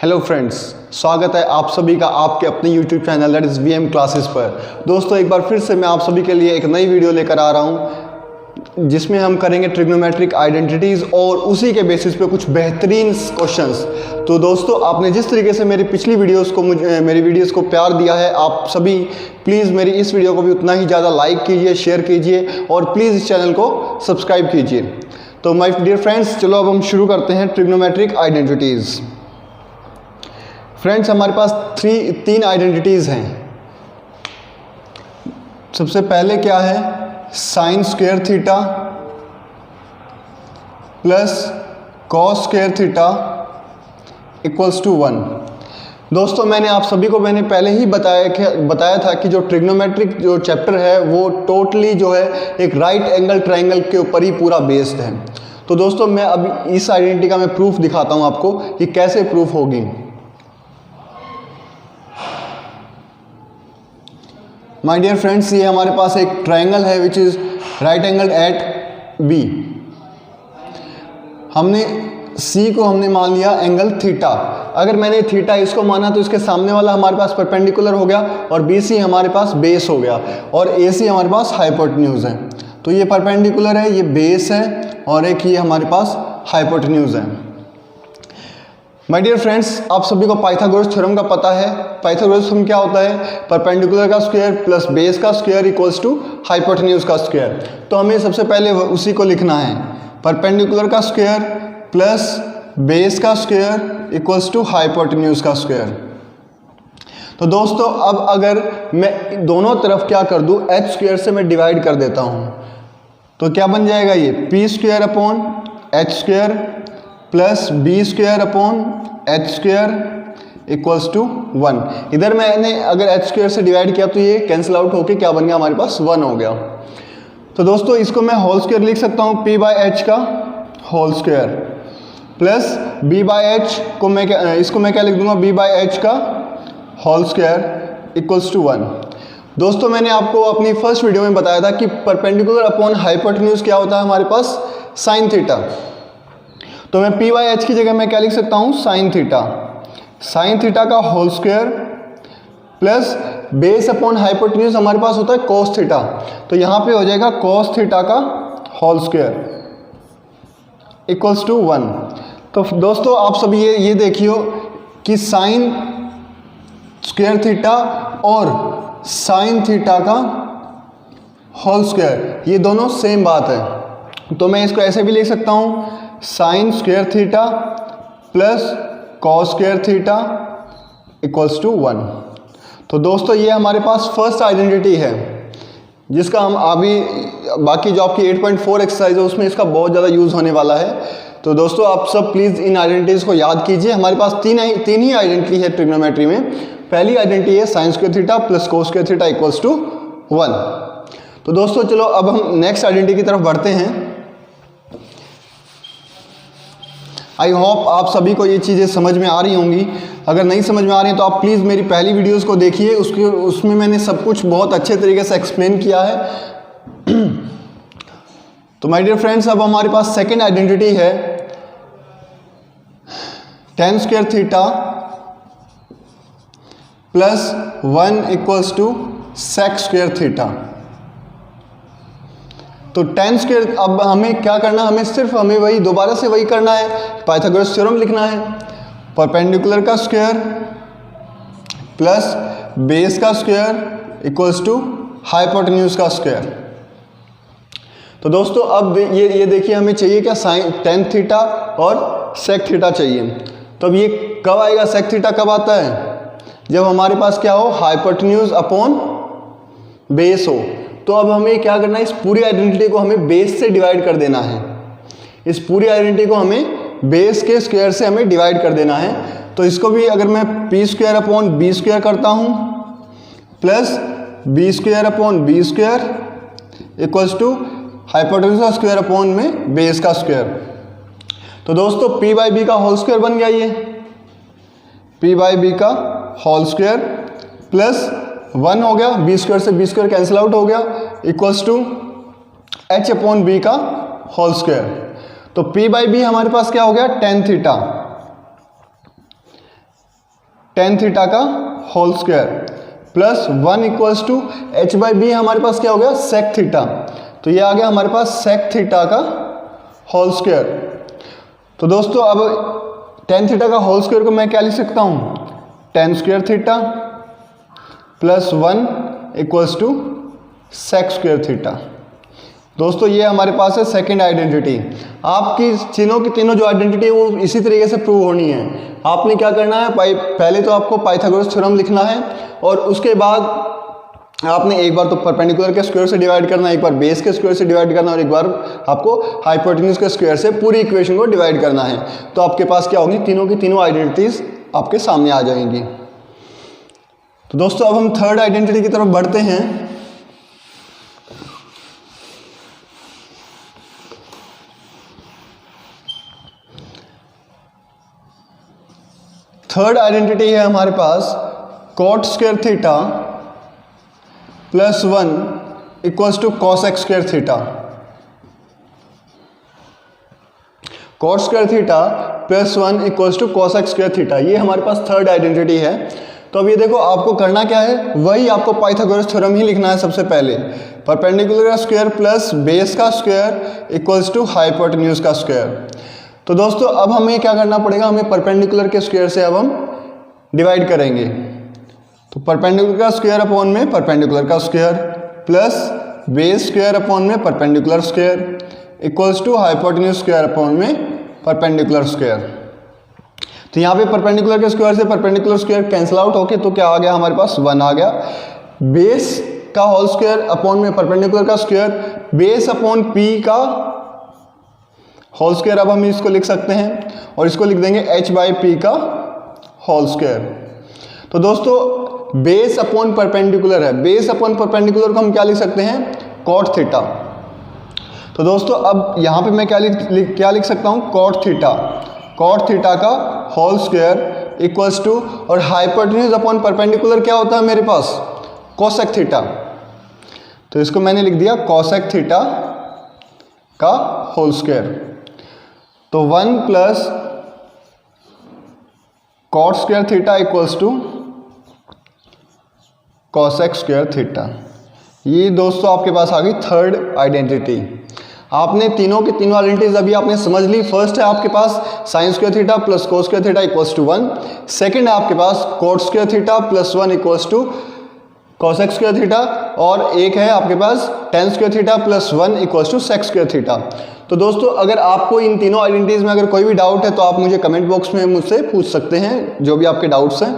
Hello friends, स्वागत है आप सभी का आपके अपने YouTube channel that is VM classes पर। दोस्तों एक बार फिर से मैं आप सभी के लिए एक नई वीडियो लेकर आ रहा हूं जिसमें हम करेंगे ट्रिग्नोमेट्रिक आइडेंटिटीज़ और उसी के बेसिस पे कुछ बेहतरीन क्वेश्चंस। तो दोस्तों आपने जिस तरीके से मेरी पिछली मेरी वीडियोस को प्यार दिया है, आप सभी प्लीज़ मेरी इस वीडियो को भी उतना ही ज़्यादा लाइक कीजिए, शेयर कीजिए और प्लीज़ इस चैनल को सब्सक्राइब कीजिए। तो माय डियर फ्रेंड्स, चलो अब हम शुरू करते हैं ट्रिग्नोमेट्रिक आइडेंटिटीज़। फ्रेंड्स हमारे पास तीन आइडेंटिटीज़ हैं। सबसे पहले क्या है, sine square theta plus cos square theta equals to 1। दोस्तों मैंने आप सभी को पहले ही बताया था कि जो ट्रिग्नोमेट्रिक जो चैप्टर है वो टोटली जो है एक राइट एंगल ट्रायंगल के ऊपर ही पूरा बेस्ड है। तो दोस्तों मैं अभी इस आइडेंटिटी का मैं प्रूफ दिखाता हूँ आपको कि कैसे प्रूफ होगी। माय डियर फ्रेंड्स, ये हमारे पास एक ट्रायंगल है which is right angle at B. हमने सी को हमने मान लिया एंगल थीटा। अगर मैंने थीटा इसको माना तो इसके सामने वाला हमारे पास परपेंडिकुलर हो गया और बी सी हमारे पास बेस हो गया और ए सी हमारे पास हाइपोटेन्यूज है। तो ये परपेंडिकुलर है, ये बेस है और एक ये हमारे पास हाइपोटेन्यूज है। माय डियर फ्रेंड्स, आप सभी को पाइथागोरस थ्योरम का पता है। पाइथागोरस थ्योरम क्या होता है, परपेंडिकुलर का स्क्वायर प्लस बेस का स्क्वायर इक्वल्स टू हाइपोटेन्यूज का स्क्वायर। तो हमें सबसे पहले उसी को लिखना है, परपेंडिकुलर का स्क्वायर प्लस बेस का स्क्वायर इक्वल्स टू हाइपोटेन्यूज का स्क्वायर। तो दोस्तों अब अगर मैं दोनों तरफ क्या कर दूं, एच स्क्वायर से मैं डिवाइड कर देता हूं, तो क्या बन जाएगा, ये P square upon H square plus B square upon H square equals to 1। इधर मैंने अगर एच स्क्वायर से डिवाइड किया तो ये कैंसिल आउट होके क्या बन गया, हमारे पास 1 हो गया। तो दोस्तों इसको मैं होल स्क्वायर लिख सकता हूँ, पी बाई एच का whole square plus B by H को इसको मैं क्या लिख दूंगा, बी बाई एच का होल स्क्वायर इक्वल्स टू 1। दोस्तों मैंने आपको अपनी फर्स्ट वीडियो में बताया था कि परपेंडिकुलर अपॉन हाइपोटेन्यूज क्या होता है हमारे पास, साइन थीटा। तो मैं पी बाई एच की जगह मैं क्या लिख सकता हूँ, साइन थीटा का whole square plus base upon hypotenuse हमारे पास होता है कोस थीटा। तो यहाँ पे हो जाएगा कोस थीटा का होल स्क्वायर इक्वल्स टू 1। तो दोस्तों आप सभी ये देखियो कि साइन स्क्वायर थीटा और साइन थीटा का होल स्क्वायर ये दोनों सेम बात है। तो मैं इसको ऐसे भी लिख सकता हूँ, sine square theta plus cos square theta equals to 1। तो दोस्तों ये हमारे पास फर्स्ट आइडेंटिटी है जिसका हम अभी बाकी जो आपकी 8.4 एक्सरसाइज है उसमें इसका बहुत ज़्यादा यूज़ होने वाला है। तो दोस्तों आप सब प्लीज़ इन आइडेंटिटीज़ को याद कीजिए। हमारे पास तीन ही आइडेंटिटी है ट्रिग्नोमेट्री में। पहली आइडेंटिटी है sine square theta plus cos square theta equals to 1। तो दोस्तों चलो अब हम नेक्स्ट आइडेंटिटी की तरफ बढ़ते हैं। आई होप आप सभी को ये चीज़ें समझ में आ रही होंगी। अगर नहीं समझ में आ रही हैं तो आप प्लीज़ मेरी पहली वीडियोस को देखिए, उसमें मैंने सब कुछ बहुत अच्छे तरीके से एक्सप्लेन किया है। तो माय डियर फ्रेंड्स, अब हमारे पास सेकंड आइडेंटिटी है tan square theta plus 1 equals to sec square theta. तो tan स्क्वायर, अब हमें क्या करना, हमें वही दोबारा से वही करना है, पाइथागोरस थ्योरम लिखना है। परपेंडिकुलर का स्क्वायर प्लस बेस का स्क्वायर इक्वल्स टू हाइपोटेन्यूज का स्क्वायर। तो दोस्तों अब ये देखिए हमें चाहिए क्या, साइन tan थीटा और sec थीटा चाहिए। तो अब ये कब आएगा, sec थीटा कब आता है, जब हमारे पास क्या हो, हाइपोटेन्यूज अपॉन बेस हो। तो अब हमें क्या करना है, इस पूरी आइडेंटिटी को हमें बेस से डिवाइड कर देना है। इस पूरी आइडेंटिटी को हमें बेस के स्क्वायर से हमें डिवाइड कर देना है। तो इसको भी अगर मैं P square upon B square करता हूँ plus B square upon B square equals to hypotenuse का स्क्वायर अपॉन में बेस का स्क्वायर। तो दोस्तों पी बाई बी का होल स्क्वायर बन गया, ये पी बाई बी का होल स्क्वायर प्लस 1 हो गया, बी स्क्वायर से बी स्क्वायर कैंसिल आउट हो गया equals to H upon B का होल स्क्वायर। तो P बाई बी हमारे पास क्या हो गया, tan थीटा टेन थीटा का whole square plus 1 equals to H by B हमारे पास क्या हो गया सेक थीटा, तो ये आ गया हमारे पास सेक थीटा का होल स्क्वायर। तो दोस्तों अब टेन थीटा का होल स्क्वायर को मैं क्या लिख सकता हूँ, tan square theta plus 1 equals to sec square theta. दोस्तों ये हमारे पास है सेकंड आइडेंटिटी। आपकी तीनों की तीनों जो आइडेंटिटी है वो इसी तरीके से प्रूव होनी है। आपने क्या करना है, पहले तो आपको पाइथागोरस थ्योरम लिखना है और उसके बाद आपने एक बार तो परपेंडिकुलर के स्क्वायर से डिवाइड करना है, एक बार बेस के स्क्वायर से डिवाइड करना है और एक बार आपको हाइपोटेन्यूज के स्क्वायर से पूरी इक्वेशन को डिवाइड करना है। तो आपके पास क्या होगी, तीनों की तीनों आइडेंटिटीज आपके सामने आ जाएंगी। तो दोस्तों अब हम थर्ड आइडेंटिटी की तरफ बढ़ते हैं। थर्ड आइडेंटिटी है हमारे पास cot square theta plus 1 equals to cosec square theta. Cot square theta plus 1 equals to cosec square theta, ये हमारे पास थर्ड आइडेंटिटी है। तो अब ये देखो आपको करना क्या है, वही आपको पाइथागोरस थ्योरम ही लिखना है सबसे पहले। परपेंडिकुलर का स्क्वायर प्लस बेस का स्क्वायर इक्वल्स टू हाइपोटेन्यूज का स्क्वायर। तो दोस्तों अब हमें क्या करना पड़ेगा, हमें परपेंडिकुलर के स्क्वायर से अब हम डिवाइड करेंगे। तो परपेंडिकुलर का स्क्वायर अपॉन में परपेंडिकुलर का square plus base square upon में perpendicular square equals to hypotenuse square upon में परपेंडिकुलर स्क्वायर। तो यहाँ पे परपेंडिकुलर के स्क्वायर से परपेंडिकुलर स्क्वायर कैंसिल आउट होके तो क्या आ गया हमारे पास 1 आ गया। बेस का होल स्क्वायर अपॉन में परपेंडिकुलर का स्क्वायर, बेस अपॉन पी का होल स्क्वायर, अब हम इसको लिख सकते हैं और इसको लिख देंगे h बाई पी का होल स्क्वायर। तो दोस्तों बेस अपॉन परपेंडिकुलर है, बेस अपॉन परपेंडिकुलर को हम क्या लिख सकते हैं, कॉट थीटा। तो दोस्तों अब यहाँ पे मैं क्या लिख सकता हूँ, कॉट थीटा का होल स्क्वायर इक्वल्स टू, और हाइपोटेन्यूज अपॉन परपेंडिकुलर क्या होता है मेरे पास, कोसेक थीटा। तो इसको मैंने लिख दिया कोसेक थीटा का होल स्क्वायर। तो 1 plus cot square theta equals to cosec square theta. ये दोस्तों आपके पास आ गई थर्ड आइडेंटिटी। आपने तीनों की तीनों आइडेंटिटीज अभी आपने समझ ली। फर्स्ट है आपके पास sine square theta plus cos square theta equals to 1। Second है आपके पास cot square theta plus 1 equals to cosec square theta, और एक है आपके पास tan square theta plus 1 equals to sec square theta. तो दोस्तों अगर आपको इन तीनों आइडेंटिटीज में अगर कोई भी डाउट है तो आप मुझे कमेंट बॉक्स में मुझसे पूछ सकते हैं, जो भी आपके डाउट्स हैं।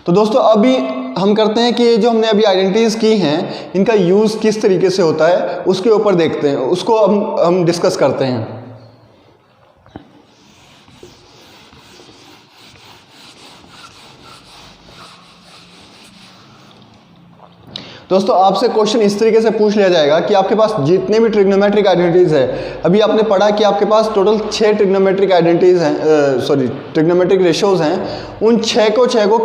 तो दोस्तों अभी हम करते हैं कि जो हमने अभी आइडेंटिटीज की हैं इनका यूज़ किस तरीके से होता है उसके ऊपर देखते हैं, उसको हम डिस्कस करते हैं। दोस्तों आपसे क्वेश्चन इस तरीके से पूछ लिया जाएगा कि आपके पास जितने भी ट्रिग्नोमेट्रिक आइडेंटिटीज है, अभी आपने पढ़ा कि आपके पास टोटल 6 ट्रिग्नोमेट्रिक आइडेंटिटीज हैं, ट्रिग्नोमेट्रिक रेशियोज हैं। उन 6 को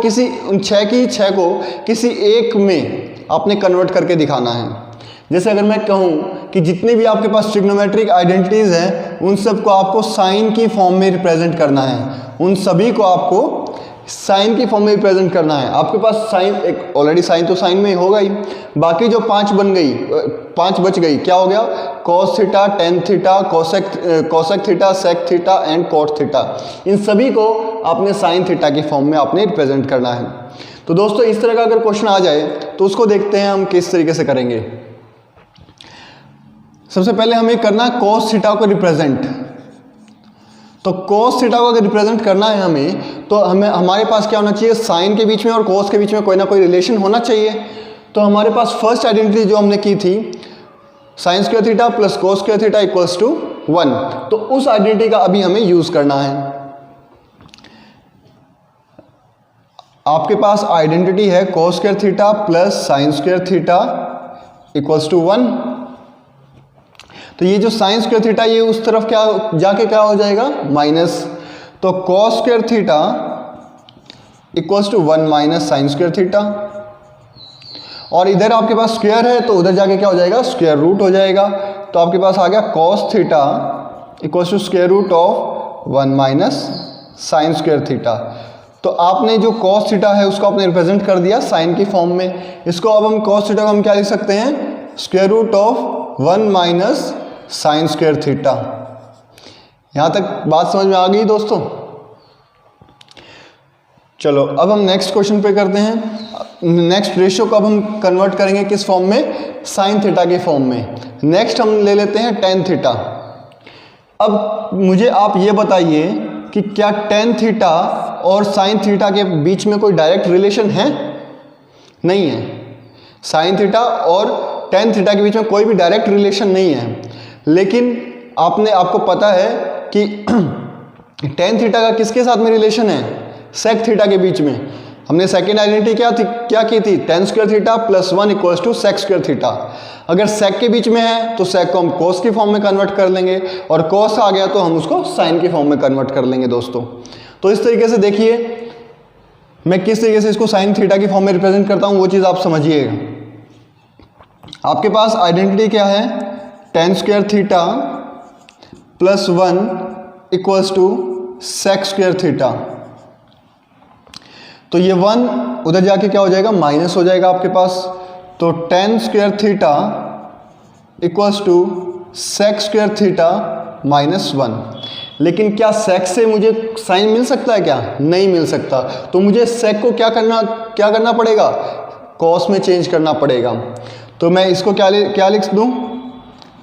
किसी एक में आपने कन्वर्ट करके दिखाना है। जैसे अगर मैं कहूँ कि जितने भी आपके पास ट्रिग्नोमेट्रिक आइडेंटिटीज हैं उन सबको आपको साइन की फॉर्म में रिप्रेजेंट करना है, उन सभी को आपको साइन की फॉर्म में रिप्रेजेंट करना है। आपके पास साइन एक ऑलरेडी साइन तो साइन में होगा ही, बाकी जो 5 बच गई क्या हो गया, cos theta, tan theta, cosec theta, sec theta and cot theta. इन सभी को आपने साइन थीटा की फॉर्म में आपने रिप्रेजेंट करना है। तो दोस्तों इस तरह का अगर क्वेश्चन आ जाए तो उसको देखते हैं हम किस तरीके से करेंगे। सबसे पहले हमें करना है कॉस थीटा को रिप्रेजेंट। तो कॉस थीटा को अगर रिप्रेजेंट करना है हमें तो हमारे पास क्या होना चाहिए, साइन के बीच में और कॉस के बीच में कोई ना कोई रिलेशन होना चाहिए। तो हमारे पास फर्स्ट आइडेंटिटी जो हमने की थी sine square theta plus cos square theta equals to 1, तो उस आइडेंटिटी का अभी हमें यूज करना है। आपके पास आइडेंटिटी है cos square theta plus sine square theta equals to 1। तो ये जो साइन स्क्वायर थीटा ये उस तरफ क्या जाके क्या हो जाएगा, माइनस। तो cos square theta equals to 1 minus sine square theta, और इधर आपके पास स्क्वायर है तो उधर जाके क्या हो जाएगा, स्क्वायर रूट हो जाएगा। तो आपके पास आ गया cos theta equals to square root of 1 minus sine square theta. तो आपने जो cos थीटा है उसको आपने रिप्रेजेंट कर दिया साइन की फॉर्म में। इसको अब हम cos थीटा को हम क्या लिख सकते हैं, square root of 1 minus sine square theta. यहां तक बात समझ में आ गई दोस्तों? चलो अब हम नेक्स्ट क्वेश्चन पे करते हैं। नेक्स्ट रेशियो को अब हम कन्वर्ट करेंगे किस फॉर्म में, साइन थीटा के फॉर्म में। नेक्स्ट हम ले लेते हैं टेन थीटा। अब मुझे आप ये बताइए कि क्या टेन थीटा और साइन थीटा के बीच में कोई डायरेक्ट रिलेशन है? नहीं है। साइन थीटा और टेन थीटा के बीच में कोई भी डायरेक्ट रिलेशन नहीं है, लेकिन आपको पता है कि टेन थीटा का किसके साथ में रिलेशन है, सेक थीटा के बीच में। हमने सेकेंड आइडेंटिटी क्या की थी, tan square theta plus 1 equals to sec square theta. अगर सेक के बीच में है तो सेक को हम कोस की फॉर्म में कन्वर्ट कर लेंगे, और कोस आ गया तो हम उसको साइन की फॉर्म में कन्वर्ट कर लेंगे दोस्तों। तो इस तरीके से देखिए मैं किस तरीके से इसको साइन थीटा की फॉर्म में रिप्रेजेंट करता हूं, वो चीज़ आप समझिएगा। आपके पास आइडेंटिटी क्या है, tan square theta plus 1 equals to sec square theta. तो ये 1 उधर जाके क्या हो जाएगा, माइनस हो जाएगा आपके पास। तो tan square theta equals to sec square theta minus 1। लेकिन क्या सेक से मुझे साइन मिल सकता है क्या? नहीं मिल सकता। तो मुझे सेक को क्या करना पड़ेगा, कॉस में चेंज करना पड़ेगा। तो मैं इसको क्या लिख दूं,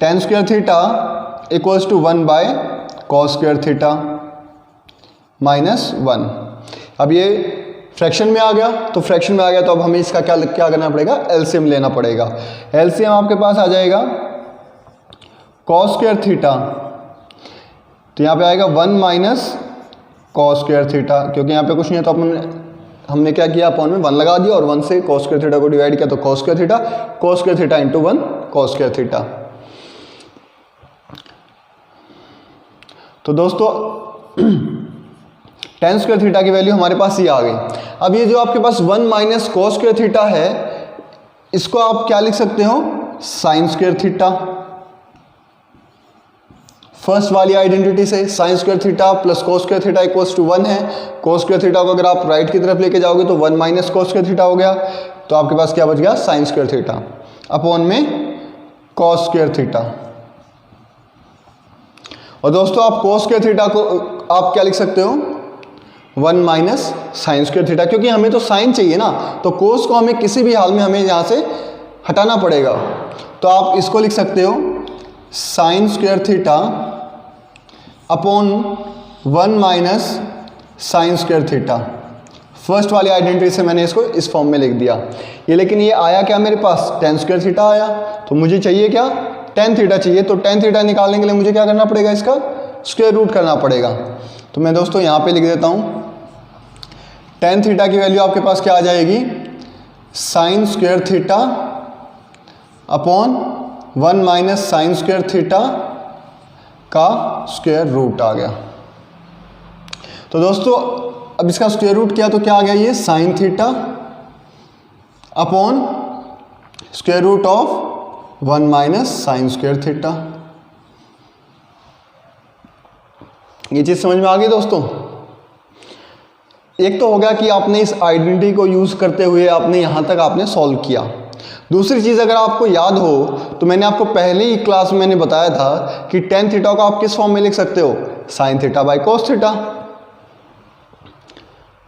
tan square theta equals to 1 by cos square theta minus 1। अब ये फ्रैक्शन में आ गया, तो फ्रैक्शन में आ गया तो अब हमें इसका क्या करना पड़ेगा, एलसीएम लेना पड़ेगा। एलसीएम आपके पास आ जाएगा कॉस स्क्वायर थीटा, तो यहाँ पे आएगा 1 माइनस कॉस स्क्वायर थीटा, क्योंकि यहाँ पे कुछ नहीं है तो हमने क्या किया, अपॉन में 1 लगा दिया और 1 से कॉस स्क्वायर थीटा को डिवाइड किया, तो cos square theta into 1 cos square theta. तो दोस्तों टेन स्क्वायर थीटा की वैल्यू हमारे पास ये आ गई। अब ये जो आपके पास 1 माइनस कॉस स्क्वायर थीटा है, इसको आप क्या लिख सकते हो, साइन स्क्वायर थीटा। फर्स्ट वाली आइडेंटिटी से sine square theta plus cos square theta equals to 1 है। कॉस स्क्वायर थीटा को अगर आप राइट की तरफ लेके जाओगे तो 1 माइनस कॉस स्क्वायर थीटा हो गया, तो आपके पास क्या बच गया, साइन स्क्वायर थीटा अपॉन में कॉस स्क्वायर थीटा। और दोस्तों आप कॉस स्क्वायर थीटा को आप क्या लिख सकते हो, 1 माइनस साइन स्क्वायर थीटा, क्योंकि हमें तो साइन चाहिए ना, तो कोस को हमें किसी भी हाल में हमें यहाँ से हटाना पड़ेगा। तो आप इसको लिख सकते हो sine square theta upon 1 minus sine square theta. First वाली आइडेंटिटी से मैंने इसको इस फॉर्म में लिख दिया। ये लेकिन ये आया क्या मेरे पास, टेन स्क्वायर थीटा आया, तो मुझे चाहिए क्या, टेन थीटा चाहिए। तो टेन थीटा निकालने के लिए मुझे क्या करना पड़ेगा, इसका स्क्वायर रूट करना पड़ेगा। तो मैं दोस्तों यहाँ पे लिख देता हूँ, टेन थीटा की वैल्यू आपके पास क्या आ जाएगी, sign square theta upon 1 minus sine square theta का स्क्वायर रूट आ गया। तो दोस्तों अब इसका स्क्वायर रूट किया तो क्या आ गया, ये sine theta upon square root of 1 minus sine square theta. ये चीज़ समझ में आ गई दोस्तों। एक तो हो गया कि आपने इस आइडेंटिटी को यूज़ करते हुए आपने यहाँ तक आपने सॉल्व किया। दूसरी चीज़ अगर आपको याद हो तो मैंने आपको पहले ही क्लास में मैंने बताया था कि टेन थीटा को आप किस फॉर्म में लिख सकते हो, sine theta by cos theta.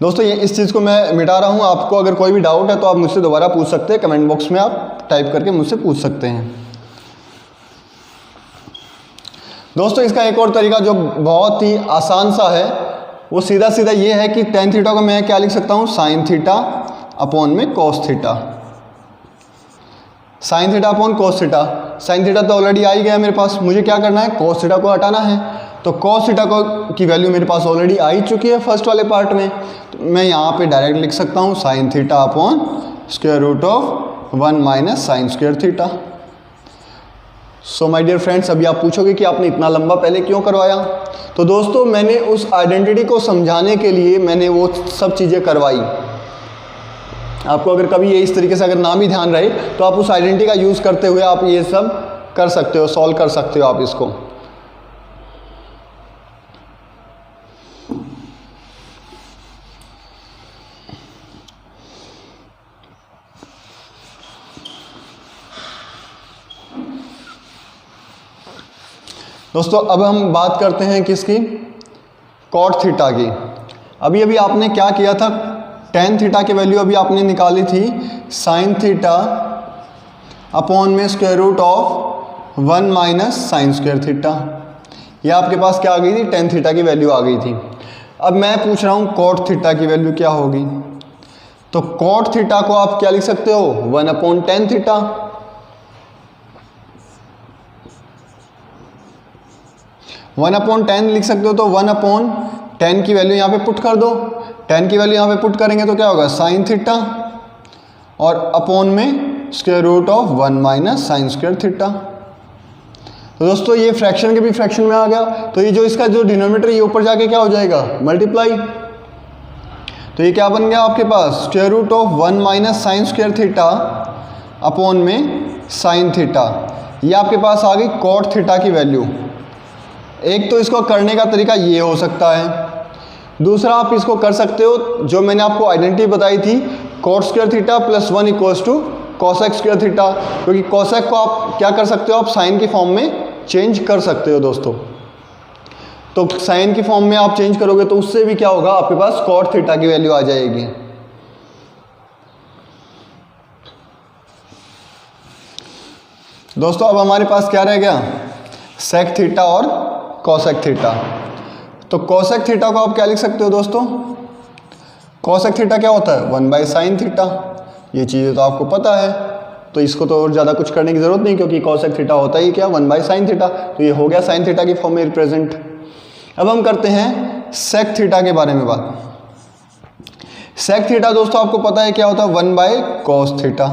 दोस्तों ये इस चीज़ को मैं मिटा रहा हूँ। आपको अगर कोई भी डाउट है तो आप मुझसे दोबारा पूछ सकते हैं, कमेंट बॉक्स में आप टाइप करके मुझसे पूछ सकते हैं। दोस्तों इसका एक और तरीका जो बहुत ही आसान सा है वो सीधा सीधा ये है कि टेन थीटा को मैं क्या लिख सकता हूँ, साइन थीटा अपॉन में cos theta. Sign theta upon cos theta, sine theta तो ऑलरेडी आ ही गया मेरे पास, मुझे क्या करना है, कॉस थीटा को हटाना है। तो कॉस थीटा की वैल्यू मेरे पास ऑलरेडी आ ही चुकी है फर्स्ट वाले पार्ट में, तो मैं यहाँ पे डायरेक्ट लिख सकता हूँ sine theta upon square root of 1 minus sine square theta. So my dear friends, अभी आप पूछोगे कि आपने इतना लंबा पहले क्यों करवाया। तो दोस्तों मैंने उस आइडेंटिटी को समझाने के लिए मैंने वो सब चीज़ें करवाई। आपको अगर कभी ये इस तरीके से अगर ना भी ध्यान रहे तो आप उस आइडेंटिटी का यूज़ करते हुए आप ये सब कर सकते हो, सॉल्व कर सकते हो आप इसको। दोस्तों अब हम बात करते हैं किसकी, कॉट थीटा की। अभी अभी आपने क्या किया था, टेन थीटा की वैल्यू अभी आपने निकाली थी साइन थीटा अपॉन में square root of 1 minus sine square theta. ये आपके पास क्या आ गई थी, टेन थीटा की वैल्यू आ गई थी। अब मैं पूछ रहा हूँ कॉट थीटा की वैल्यू क्या होगी। तो कॉट थीटा को आप क्या लिख सकते हो, 1 upon tan theta. One upon ten लिख सकते हो, तो 1 अपॉन टेन की वैल्यू यहाँ पे पुट कर दो। टेन की वैल्यू यहाँ पे पुट करेंगे तो क्या होगा, साइन थीटा और अपॉन में square root of 1 minus sine square theta. तो दोस्तों ये फ्रैक्शन के भी फ्रैक्शन में आ गया, तो ये जो इसका जो डिनोमिनेटर ये ऊपर जाके क्या हो जाएगा, मल्टीप्लाई। तो ये क्या बन गया आपके पास, square root of 1 minus sine square theta upon में साइन थीटा। ये आपके पास आ गई कॉट थीटा की वैल्यू। एक तो इसको करने का तरीका ये हो सकता है, दूसरा आप इसको कर सकते हो जो मैंने आपको आइडेंटिटी बताई थी, cot square theta plus 1 equals to cosec square theta, क्योंकि कॉसेक को आप क्या कर सकते हो, आप साइन की फॉर्म में चेंज कर सकते हो दोस्तों। तो साइन की फॉर्म में आप चेंज करोगे तो उससे भी क्या होगा, आपके पास कॉट थीटा की वैल्यू आ जाएगी। दोस्तों अब हमारे पास क्या रह गया, सेक थीटा और कॉसेक थीटा। तो कॉसेक थीटा को आप क्या लिख सकते हो दोस्तों, कॉसेक थीटा क्या होता है, 1 बाई साइन थीटा। ये चीज़ें तो आपको पता है, तो इसको तो और ज़्यादा कुछ करने की ज़रूरत नहीं, क्योंकि कॉसेक थीटा होता ही क्या, 1 बाई साइन थीटा। तो ये हो गया साइन थीटा की फॉर्म में रिप्रेजेंट। अब हम करते हैं सेक थीटा के बारे में बात। सेक थीटा दोस्तों आपको पता है क्या होता है, 1 by cos theta.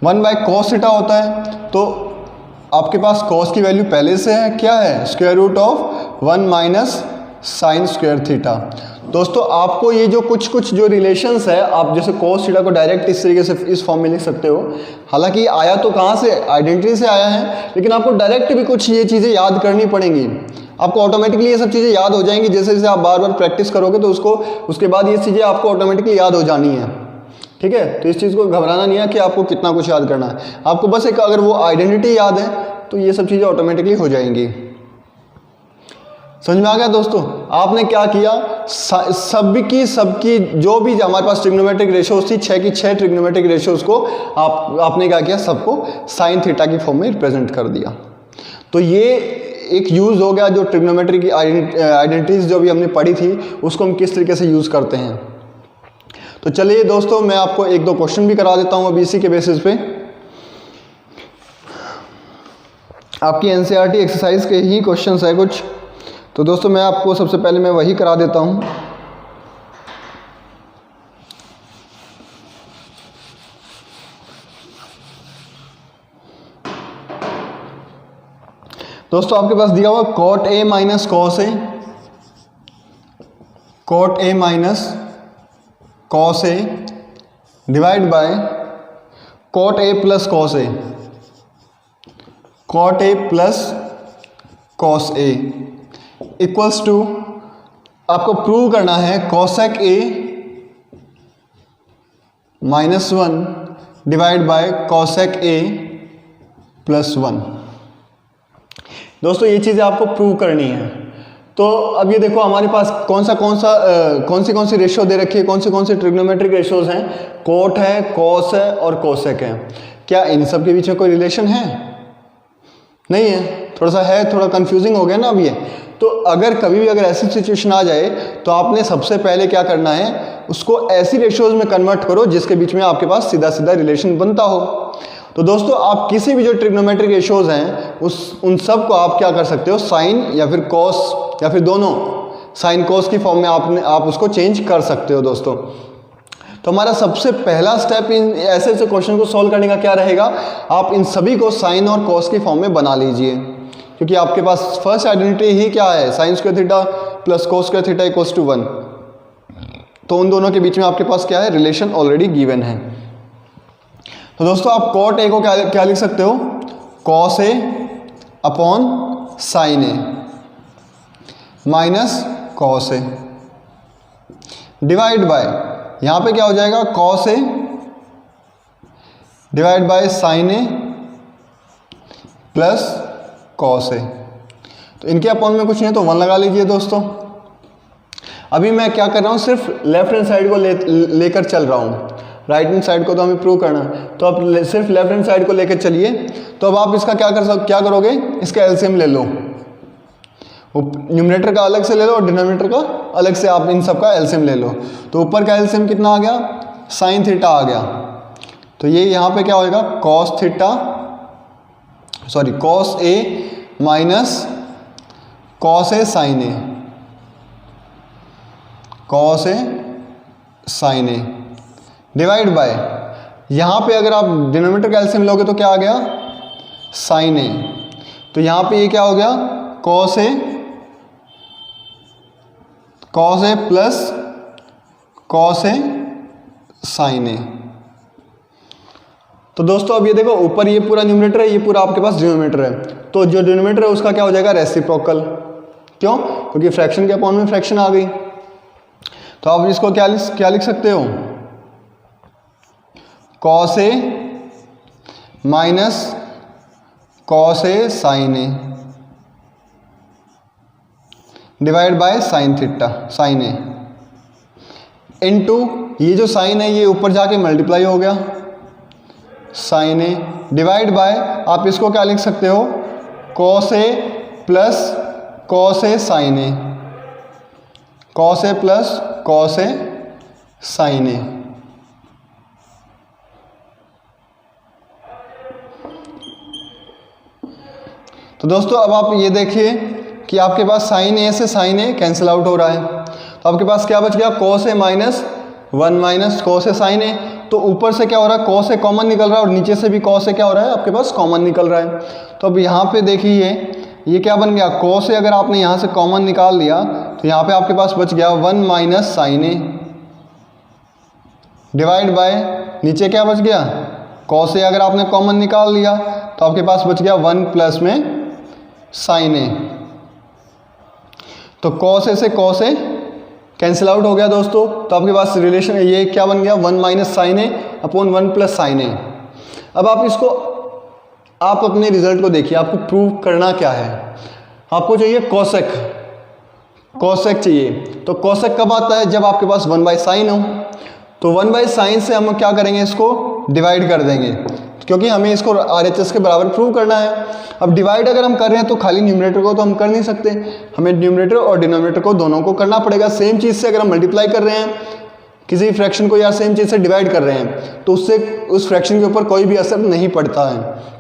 1 by cos theta होता है। तो आपके पास कॉस की वैल्यू पहले से है, क्या है, square root of 1 minus sine square theta. दोस्तों आपको ये जो कुछ जो रिलेशंस है, आप जैसे कॉस थीटा को डायरेक्ट इस तरीके से इस फॉर्म में लिख सकते हो। हालांकि आया तो कहाँ से, आइडेंटिटी से आया है, लेकिन आपको डायरेक्ट भी कुछ ये चीज़ें याद करनी पड़ेंगी। आपको ऑटोमेटिकली ये सब चीज़ें याद हो जाएंगी, जैसे जैसे आप बार बार प्रैक्टिस करोगे तो उसके बाद ये चीज़ें आपको ऑटोमेटिकली याद हो जानी है। ठीक है, तो इस चीज़ को घबराना नहीं है कि आपको कितना कुछ याद करना है। आपको बस एक अगर वो आइडेंटिटी याद है तो ये सब चीज़ें ऑटोमेटिकली हो जाएंगी। समझ में आ गया दोस्तों। आपने क्या किया, सबकी जो भी हमारे पास ट्रिग्नोमेट्रिक रेशियोज थी, 6 की 6 ट्रिग्नोमेट्रिक रेशियोज को आपने क्या किया, सबको साइन थीटा की फॉर्म में रिप्रेजेंट कर दिया। तो ये एक यूज़ हो गया, जो ट्रिग्नोमेट्री की आइडेंटिटीज जो भी हमने पढ़ी थी उसको हम किस तरीके से यूज़ करते हैं। तो चलिए दोस्तों मैं आपको एक दो क्वेश्चन भी करा देता हूँ अभी इसी के बेसिस पे। आपकी एनसीईआरटी एक्सरसाइज के ही क्वेश्चंस है कुछ, तो दोस्तों मैं आपको सबसे पहले मैं वही करा देता हूँ। दोस्तों आपके पास दिया हुआ cot A minus cos A, cot A minus cos A divide by cot A plus cos A, cot A plus cos A equals to, आपको प्रूव करना है cosec A minus 1 divide by cosec A plus 1। दोस्तों ये चीज़ें आपको prove करनी है। तो अब ये देखो हमारे पास कौन सी रेशियो दे रखी है, कौन से ट्रिग्नोमेट्रिक रेशियोज हैं, कोट है, कॉस है और कोसेक है। क्या इन सब के बीच में कोई रिलेशन है? नहीं है, थोड़ा सा है, थोड़ा कंफ्यूजिंग हो गया ना अब ये। तो अगर कभी भी अगर ऐसी सिचुएशन आ जाए तो आपने सबसे पहले क्या करना है, उसको ऐसी रेशियोज में कन्वर्ट करो जिसके बीच में आपके पास सीधा सीधा रिलेशन बनता हो। तो दोस्तों आप किसी भी जो ट्रिग्नोमेट्रिक रेशियोज हैं उन सब को आप क्या कर सकते हो, साइन या फिर कॉस या फिर दोनों साइन कॉस की फॉर्म में आप उसको चेंज कर सकते हो दोस्तों। तो हमारा सबसे पहला स्टेप इन ऐसे क्वेश्चन को सॉल्व करने का क्या रहेगा, आप इन सभी को साइन और कॉस की फॉर्म में बना लीजिए, क्योंकि आपके पास फर्स्ट आइडेंटिटी ही क्या है, sine square theta plus cos square theta equals to 1। तो उन दोनों के बीच में आपके पास क्या है, रिलेशन ऑलरेडी गिवन है। तो दोस्तों आप कॉट ए को क्या लिख सकते हो, cos A upon sine A minus cos A divide by, यहां पे क्या हो जाएगा, cos A divide by sine A plus cos A. तो इनके अपॉन में कुछ नहीं है तो 1 लगा लीजिए दोस्तों। अभी मैं क्या कर रहा हूँ, सिर्फ लेफ्ट हैंड साइड को लेकर चल रहा हूँ, राइट हैंड साइड को तो हमें प्रूव करना है, तो आप सिर्फ लेफ्ट हैंड साइड को लेकर चलिए। तो अब आप इसका क्या करोगे, इसका एलसीएम ले लो, न्यूमरेटर का अलग से ले लो और डिनोमिनेटर का अलग से, आप इन सब का एलसीएम ले लो। तो ऊपर का एलसीएम कितना आ गया, साइन थीटा आ गया। तो ये यहाँ पे क्या होएगा, cos A minus cos A sine A, cos A sine A divide by, यहाँ पे अगर आप डिनोमिनेटर का एलसीएम लोगे तो क्या आ गया, साइन ए। तो यहाँ पे ये क्या हो गया, cos A plus cos A sine A. तो दोस्तों अब ये देखो, ऊपर ये पूरा न्यूमरेटर है, ये पूरा आपके पास डिनोमिनेटर है, तो जो डिनोमिनेटर है उसका क्या हो जाएगा, रेसिप्रोकल। क्यों, क्योंकि फ्रैक्शन के अपॉन में फ्रैक्शन आ गई। तो आप इसको क्या लिख सकते हो, cos A minus cos A sine A divide by sine theta sine A into, ये जो साइन है ये ऊपर जाके मल्टीप्लाई हो गया, साइन ए डिवाइड बाय, आप इसको क्या लिख सकते हो, cos A plus cos A sine A, cos A plus cos A sine A. तो दोस्तों अब आप ये देखिए कि आपके पास साइन ए से साइन ए कैंसिल आउट हो रहा है, तो आपके पास क्या बच गया, cos A minus 1 minus cos A sine A. तो ऊपर से क्या हो रहा है, कॉस ए कॉमन निकल रहा है और नीचे से भी कॉस ए क्या हो रहा है, आपके पास कॉमन निकल रहा है। तो अब यहाँ पे देखिए ये क्या बन गया, कॉस ए अगर आपने यहाँ से कॉमन निकाल लिया तो यहाँ पे आपके पास बच गया 1 minus sine A divide by, नीचे क्या बच गया, कॉस ए अगर आपने कॉमन निकाल लिया तो आपके पास बच गया 1 प्लस में साइन ए। तो कॉस ए से कॉस ए कैंसिल आउट हो गया दोस्तों। तो आपके पास रिलेशन ये क्या बन गया, 1 minus sine A upon 1 plus sine ए। अब आप इसको, आप अपने रिजल्ट को देखिए, आपको प्रूव करना क्या है, आपको चाहिए कॉसेक, कॉसेक चाहिए। तो कॉसेक कब आता है, जब आपके पास 1 बाई साइन हो। तो 1 बाई साइन से हम क्या करेंगे, इसको डिवाइड कर देंगे, क्योंकि हमें इसको RHS के बराबर प्रूव करना है। अब डिवाइड अगर हम कर रहे हैं तो खाली न्यूमरेटर को तो हम कर नहीं सकते, हमें न्यूमरेटर और डिनोमिनेटर को दोनों को करना पड़ेगा। सेम चीज़ से अगर हम मल्टीप्लाई कर रहे हैं किसी फ्रैक्शन को या सेम चीज़ से डिवाइड कर रहे हैं तो उससे उस फ्रैक्शन के ऊपर कोई भी असर नहीं पड़ता है।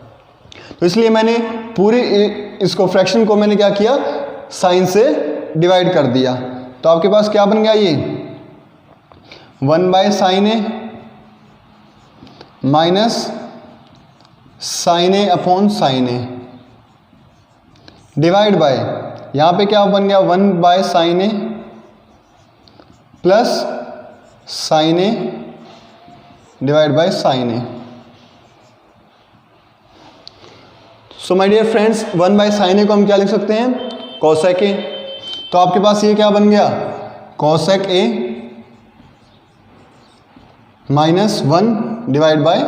तो इसलिए मैंने पूरी इसको फ्रैक्शन को मैंने क्या किया, साइन से डिवाइड कर दिया। तो आपके पास क्या बन गया, ये 1 by sine A minus sine A upon sine A divide by, यहाँ पे क्या बन गया, 1 by sine A plus sine A divide by sine A. So my dear friends, 1 by sine A को हम क्या लिख सकते हैं, कॉसेक ए। तो आपके पास ये क्या बन गया, cosec A minus 1 divide by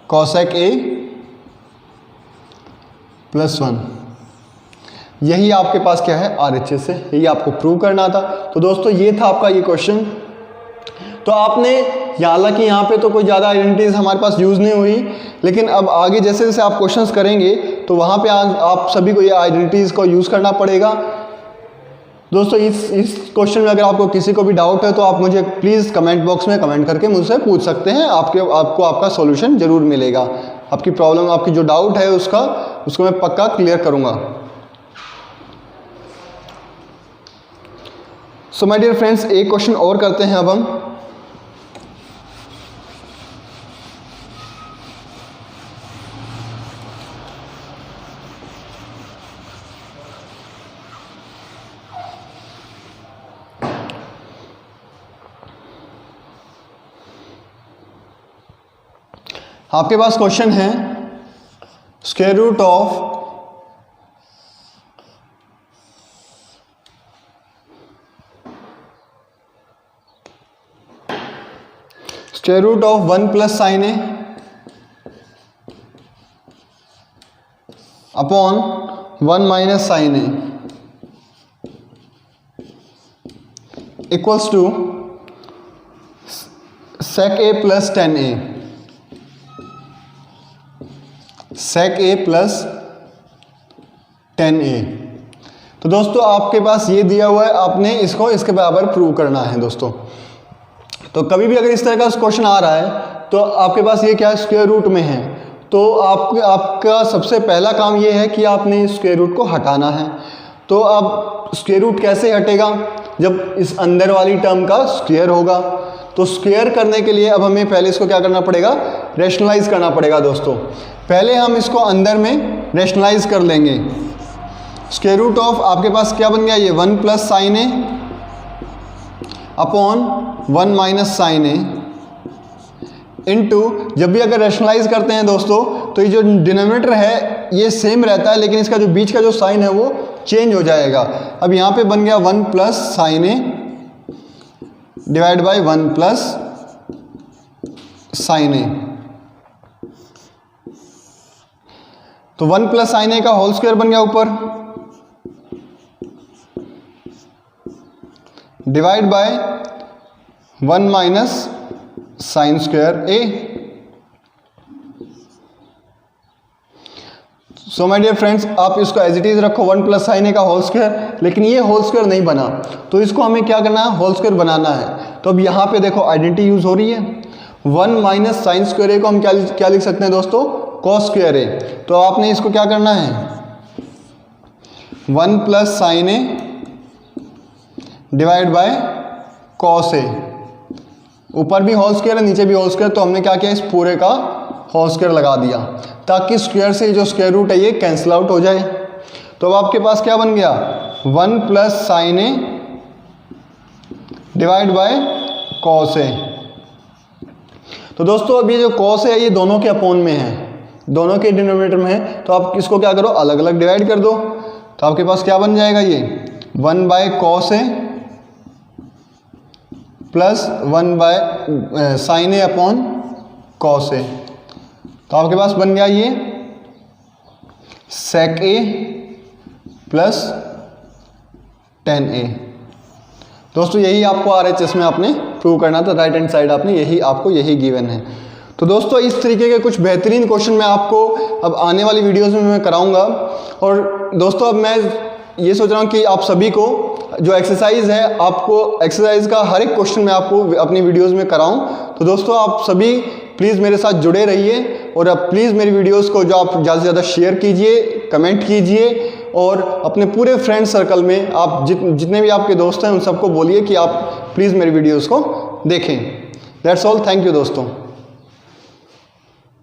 cosec A plus 1। यही आपके पास क्या है, RHS है, यही आपको प्रूव करना था। तो दोस्तों ये था आपका ये क्वेश्चन। तो आपने, हालांकि यहाँ पे तो कोई ज़्यादा आइडेंटिटीज हमारे पास यूज़ नहीं हुई, लेकिन अब आगे जैसे जैसे आप क्वेश्चंस करेंगे तो वहाँ पे आप सभी को ये आइडेंटिटीज़ को यूज़ करना पड़ेगा। दोस्तों इस क्वेश्चन में अगर आपको किसी को भी डाउट है तो आप मुझे प्लीज़ कमेंट बॉक्स में कमेंट करके मुझसे पूछ सकते हैं, आपको आपका सॉल्यूशन ज़रूर मिलेगा। आपकी प्रॉब्लम, आपकी जो डाउट है उसको मैं पक्का क्लियर करूँगा। सो माय डियर फ्रेंड्स, एक क्वेश्चन और करते हैं अब हम। आपके पास क्वेश्चन है square root of square root of 1 plus sine A upon 1 minus sine A equals to sec A plus tan A, sec A plus tan A. तो दोस्तों आपके पास ये दिया हुआ है, आपने इसको इसके बराबर प्रूव करना है दोस्तों। तो कभी भी अगर इस तरह का क्वेश्चन आ रहा है तो आपके पास ये क्या है, स्क्वायर रूट में है, तो आपका सबसे पहला काम ये है कि आपने स्क्वायर रूट को हटाना है। तो अब स्क्वायर रूट कैसे हटेगा, जब इस अंदर वाली टर्म का स्क्वायर होगा। तो स्क्वायर करने के लिए अब हमें पहले इसको क्या करना पड़ेगा, रैशनलाइज करना पड़ेगा दोस्तों। पहले हम इसको अंदर में रैशनलाइज कर लेंगे। स्क्वायर रूट ऑफ आपके पास क्या बन गया, ये 1 plus sine A upon 1 minus sine A into, जब भी अगर रैशनलाइज करते हैं दोस्तों तो ये जो डिनोमिनेटर है ये सेम रहता है, लेकिन इसका जो बीच का जो साइन है वो चेंज हो जाएगा। अब यहाँ पे बन गया 1 plus sine A divide by 1 plus sine A. तो 1 प्लस साइन ए का होल स्क्वायर बन गया ऊपर, divide by 1 minus sine square A. So my dear friends, आप इसको एज इट इज रखो 1 प्लस साइन ए का होल स्क्वायर, लेकिन ये होल स्क्वायर नहीं बना, तो इसको हमें क्या करना है, होल स्क्वायर बनाना है। तो अब यहाँ पे देखो आइडेंटिटी यूज हो रही है, 1 माइनस साइन स्क्वायर ए को हम क्या लिख सकते हैं दोस्तों, कॉस स्क्वायर ए। तो आपने इसको क्या करना है, 1 plus sine A divide by cos A. ऊपर भी होल स्क्वायर है, नीचे भी होल स्क्वायर, तो हमने क्या किया, इस पूरे का होल स्क्वायर लगा दिया ताकि स्क्वायर से जो स्क्वायर रूट है ये कैंसिल आउट हो जाए। तो अब आपके पास क्या बन गया, 1 plus sine A divide by cos A. तो दोस्तों अब ये जो कॉस है ये दोनों के अपॉन में है, दोनों के डिनोमिनेटर में है, तो आप इसको क्या करो, अलग अलग डिवाइड कर दो। तो आपके पास क्या बन जाएगा, ये 1 by cos A plus 1 by sine A upon cos A. तो आपके पास बन गया ये सेक ए प्लस टेन ए। दोस्तों यही आपको RHS में आपने प्रूव करना था, राइट हैंड साइड आपने यही गिवन है। तो दोस्तों इस तरीके के कुछ बेहतरीन क्वेश्चन मैं आपको अब आने वाली वीडियोस में मैं कराऊंगा। और दोस्तों अब मैं ये सोच रहा हूँ कि आप सभी को जो एक्सरसाइज है, आपको एक्सरसाइज का हर एक क्वेश्चन मैं आपको अपनी वीडियोस में कराऊं। तो दोस्तों आप सभी प्लीज़ मेरे साथ जुड़े रहिए और आप प्लीज़ मेरी वीडियोस को जो आप ज़्यादा से ज़्यादा शेयर कीजिए, कमेंट कीजिए और अपने पूरे फ्रेंड सर्कल में आप जितने भी आपके दोस्त हैं उन सबको बोलिए कि आप प्लीज़ मेरी वीडियोस को देखें। दैट्स ऑल, थैंक यू दोस्तों।